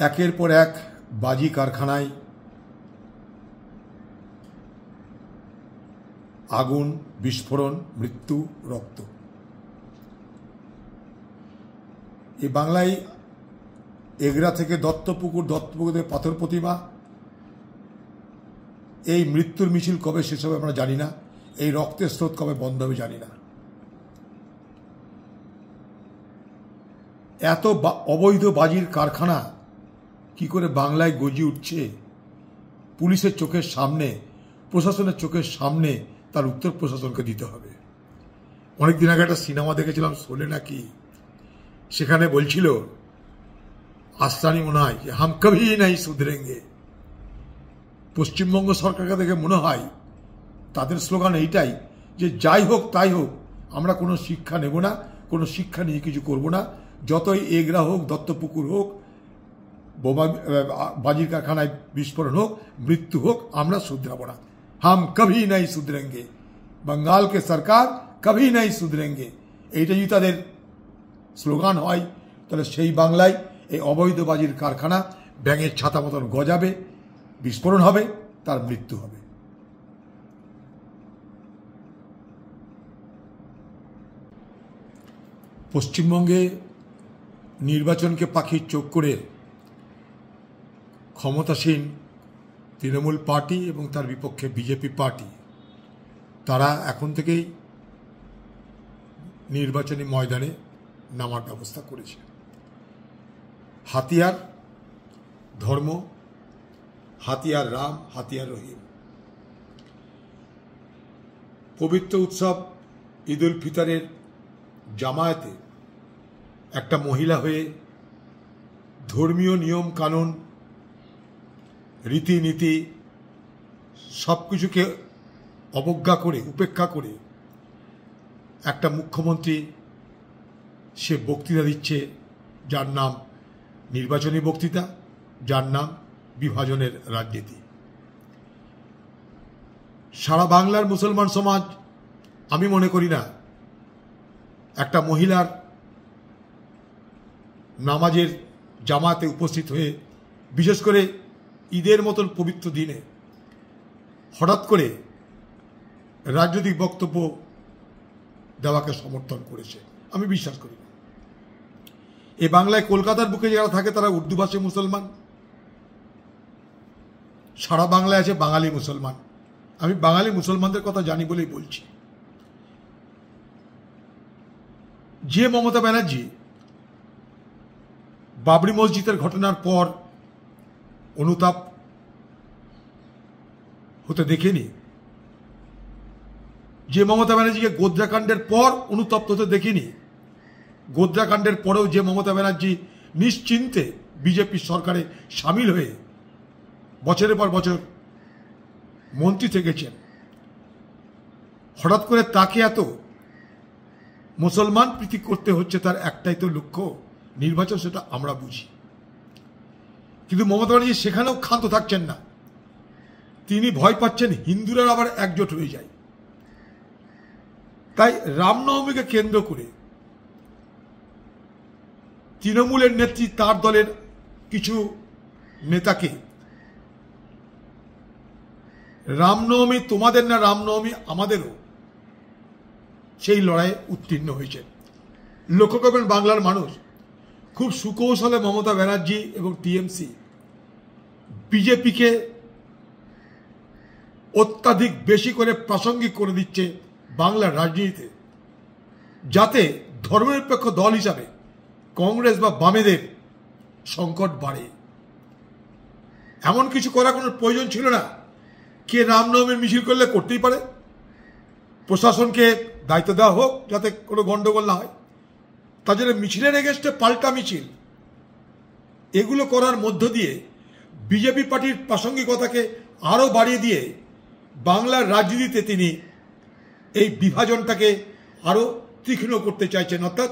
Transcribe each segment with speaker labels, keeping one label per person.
Speaker 1: একের পর এক বাজি কারখানায় আগুন, বিস্ফোরণ, মৃত্যু, রক্ত। এই বাংলায় এগরা থেকে দত্তপুকুর, দত্তপুকুর থেকে পাথর প্রতিমা, এই মৃত্যুর মিছিল কবে শেষ হবে আমরা জানি না, এই রক্তের স্রোত কবে বন্ধ হবে জানি না। এত অবৈধ বাজির কারখানা কি করে বাংলায় গজিয়ে উঠছে, পুলিশের চোখের সামনে, প্রশাসনের চোখের সামনে তার উত্তর প্রশাসনকে দিতে হবে। অনেকদিন আগে একটা সিনেমা দেখেছিলাম, শোলে নাকি, সেখানে বলছিল আস্তানি মনে হয় যে হাম কভি নাই সুধরেঙ্গে। পশ্চিমবঙ্গ সরকারকে দেখে মনে হয় তাদের স্লোগান এইটাই যে যাই হোক তাই হোক, আমরা কোনো শিক্ষা নেব না, কোনো শিক্ষা নিয়ে কিছু করব না, যতই এগরা হোক, দত্তপুকুর হোক, বোমা বাজির কারখানায় বিস্ফোরণ হোক, মৃত্যু হোক, আমরা শুধরাবো না। হাম কভি নাই সুধরেঙ্গে, বঙ্গালকে সরকার কভি নাই সুধরেঙ্গে, এইটা যদি তাদের স্লোগান হয় তাহলে সেই বাংলায় এই অবৈধ বাজির কারখানা ব্যাঙের ছাতা মতন গজাবে, বিস্ফোরণ হবে, তার মৃত্যু হবে। পশ্চিমবঙ্গে নির্বাচনকে পাখির চোখ করে ক্ষমতাসীন তৃণমূল পার্টি এবং তার বিপক্ষে বিজেপি পার্টি, তারা এখন থেকেই নির্বাচনী ময়দানে নামার ব্যবস্থা করেছে। হাতিয়ার ধর্ম, হাতিয়ার রাম, হাতিয়ার রহিম। পবিত্র উৎসব ঈদ উল ফিতরের জামায়াতে একটা মহিলা হয়ে ধর্মীয় নিয়ম কানুন, রীতিনীতি সব কিছুকে অবজ্ঞা করে, উপেক্ষা করে একটা মুখ্যমন্ত্রী সে বক্তৃতা দিচ্ছে, যার নাম নির্বাচনী বক্তৃতা, যার নাম বিভাজনের রাজনীতি। সারা বাংলার মুসলমান সমাজ, আমি মনে করি না একটা মহিলার নামাজের জামাতে উপস্থিত হয়ে, বিশেষ করে ঈদের মতন পবিত্র দিনে হঠাৎ করে রাজনৈতিক বক্তব্য দেওয়াকে সমর্থন করেছে, আমি বিশ্বাস করি না। এই বাংলায় কলকাতার বুকে যারা থাকে তারা উর্দুভাষী মুসলমান, সারা বাংলায় আছে বাঙালি মুসলমান। আমি বাঙালি মুসলমানদের কথা জানি বলেই বলছি। যে মমতা ব্যানার্জি বাবরি মসজিদের ঘটনার পর অনুতাপ হতে দেখেনি, যে মমতা ব্যানার্জিকে গোদ্রাকাণ্ডের পর অনুতপ্ত হতে দেখিনি, গোদ্রাকাণ্ডের পরেও যে মমতা ব্যানার্জি নিশ্চিন্তে বিজেপি সরকারে সামিল হয়ে বছরের পর বছর মন্ত্রী থেকেছেন, হঠাৎ করে তাকে এত মুসলমান প্রীতি করতে হচ্ছে, তার একটাই তো লক্ষ্য নির্বাচন, সেটা আমরা বুঝি। কিন্তু মমতা ব্যানার্জি সেখানেও ক্ষান্ত থাকছেন না, তিনি ভয় পাচ্ছেন হিন্দুরা আবার একজোট হয়ে যায়। তাই রামনবমীকে কেন্দ্র করে তৃণমূলের নেত্রী তার দলের কিছু নেতাকে রামনবমী তোমাদের না, রামনবমী আমাদেরও, সেই লড়াইয়ে উত্তীর্ণ হয়েছে। লক্ষ্য করবেন বাংলার মানুষ খুব সুকৌশলে মমতা ব্যানার্জি এবং টিএমসি বিজেপিকে অত্যাধিক বেশি করে প্রাসঙ্গিক করে দিচ্ছে বাংলার রাজনীতিতে, যাতে ধর্মনিরপেক্ষ দল হিসাবে কংগ্রেস বা বামেদের সংকট বাড়ে। এমন কিছু করার কোনো প্রয়োজন ছিল না। কে রামনবমীর মিছিল করলে করতেই পারে, প্রশাসনকে দায়িত্ব দেওয়া হোক যাতে কোনো গন্ডগোল না হয়। তার জন্য মিছিলের এগেনস্টে পাল্টা মিছিল, এগুলো করার মধ্য দিয়ে বিজেপি পার্টির প্রাসঙ্গিকতাকে আরও বাড়িয়ে দিয়ে বাংলার রাজনীতিতে তিনি এই বিভাজনটাকে আরও তীক্ষ্ণ করতে চাইছেন। অর্থাৎ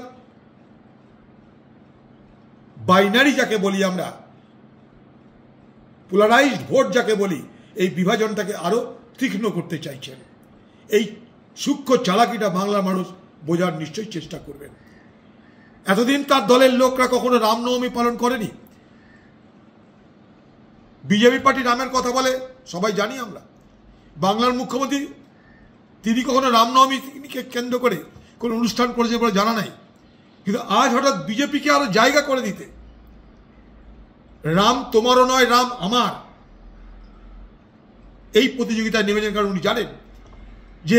Speaker 1: বাইনারি যাকে বলি আমরা, পোলারাইজড ভোট যাকে বলি, এই বিভাজনটাকে আরও তীক্ষ্ণ করতে চাইছেন। এই সূক্ষ্ম চালাকিটা বাংলার মানুষ বোঝার নিশ্চয়ই চেষ্টা করবেন। এতদিন তার দলের লোকরা কখনো রামনবমী পালন করেনি, বিজেপি পার্টি রামের কথা বলে, সবাই জানি আমরা। বাংলার মুখ্যমন্ত্রী তিনি কখনো রামনবমীকে কেন্দ্র করে কোনো অনুষ্ঠান করেছে বলে জানা নাই, কিন্তু আজ হঠাৎ বিজেপিকে আরো জায়গা করে দিতে, রাম তোমারও নয় রাম আমার, এই প্রতিযোগিতায় নেমেছেন। কারণ উনি জানেন যে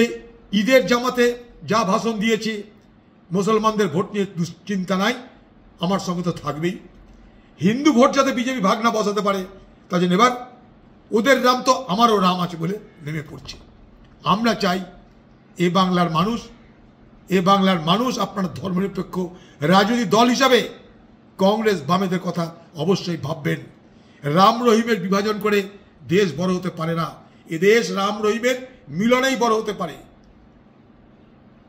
Speaker 1: ঈদের জামাতে যা ভাষণ দিয়েছে, মুসলমানদের ভোট নিয়ে দুশ্চিন্তা নাই, আমার সঙ্গে তো থাকবেই। হিন্দু ভোট যাতে বিজেপি ভাগ না বসাতে পারে, তার জন্য এবার ওদের রাম তো আমারও রাম আছে বলে নেমে পড়ছে। আমরা চাই এ বাংলার মানুষ আপনারা ধর্মনিরপেক্ষ রাজনৈতিক দল হিসাবে কংগ্রেস বামেদের কথা অবশ্যই ভাববেন। রাম রহিমের বিভাজন করে দেশ বড় হতে পারে না, এ দেশ রাম রহিমের মিলনেই বড় হতে পারে।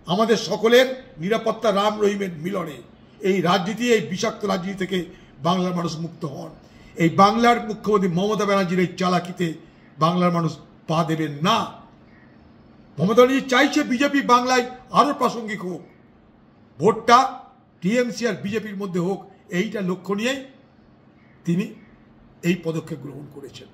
Speaker 1: আমাদের সকলের নিরাপত্তা রাম রহিমের মিলনে। এই রাজনীতি, এই বিষাক্ত রাজনীতি থেকে বাংলার মানুষ মুক্ত হন। এই বাংলার মুখ্যমন্ত্রী মমতা ব্যানার্জির এই চালাকিতে বাংলার মানুষ পা দেবেন না। মমতা ব্যানার্জি চাইছে বিজেপি বাংলায় আরো প্রাসঙ্গিক হোক, ভোটটা টিএমসি আর বিজেপির মধ্যে হোক, এইটা লক্ষ্য নিয়েই তিনি এই পদক্ষেপ গ্রহণ করেছেন।